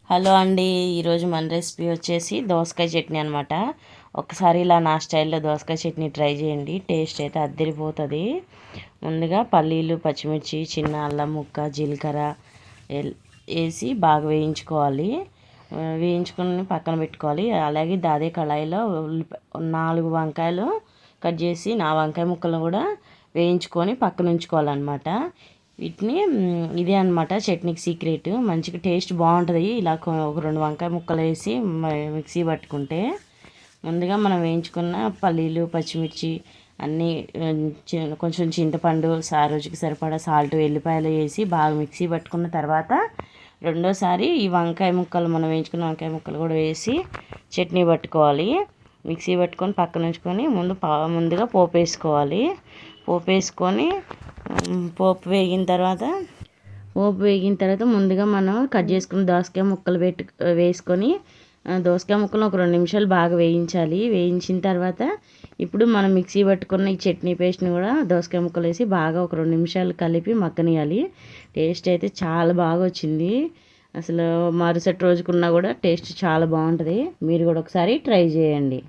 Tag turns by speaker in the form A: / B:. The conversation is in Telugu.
A: హలో అండి, ఈరోజు మన రెసిపీ వచ్చేసి దోసకాయ చట్నీ అనమాట. ఒకసారి ఇలా నా స్టైల్లో దోసకాయ చట్నీ ట్రై చేయండి, టేస్ట్ అయితే అద్దరిపోతుంది. ముందుగా పల్లీలు, పచ్చిమిర్చి, చిన్న అల్లం ముక్క, జీలకర్ర వేసి బాగా వేయించుకోవాలి. వేయించుకొని పక్కన పెట్టుకోవాలి. అలాగే అదే కళాయిలో 4 వంకాయలు కట్ చేసి నా వంకాయ ముక్కలను కూడా వేయించుకొని పక్కన ఉంచుకోవాలన్నమాట. వీటిని ఇదే అనమాట చట్నీకి సీక్రెట్. మంచిగా టేస్ట్ బాగుంటుంది. ఇలా ఒక 2 వంకాయ ముక్కలు వేసి మిక్సీ పట్టుకుంటే, ముందుగా మనం వేయించుకున్న పల్లీలు, పచ్చిమిర్చి అన్నీ, కొంచెం చింతపండు, రుచికి సరిపడా సాల్ట్, ఎల్లిపాయలు వేసి బాగా మిక్సీ పట్టుకున్న తర్వాత రెండోసారి ఈ వంకాయ ముక్కలు, మనం వేయించుకున్న వంకాయ ముక్కలు కూడా వేసి చట్నీ పట్టుకోవాలి. మిక్సీ పట్టుకొని పక్కన ఉంచుకొని ముందుగా పోపు వేసుకోవాలి. పోపు వేసుకొని పోపు వేగిన తర్వాత ముందుగా మనం కట్ చేసుకున్న దోసకాయ ముక్కలు వేసుకొని దోసకాయ ముక్కలు ఒక 2 నిమిషాలు బాగా వేయించాలి. వేయించిన తర్వాత ఇప్పుడు మనం మిక్సీ పట్టుకున్న ఈ చట్నీ పేస్ట్ని కూడా దోసకాయ ముక్కలు వేసి బాగా ఒక 2 నిమిషాలు కలిపి మగ్గనియాలి. టేస్ట్ అయితే చాలా బాగా వచ్చింది. అసలు మరుసటి రోజుకున్నా కూడా టేస్ట్ చాలా బాగుంటుంది. మీరు కూడా ఒకసారి ట్రై చేయండి.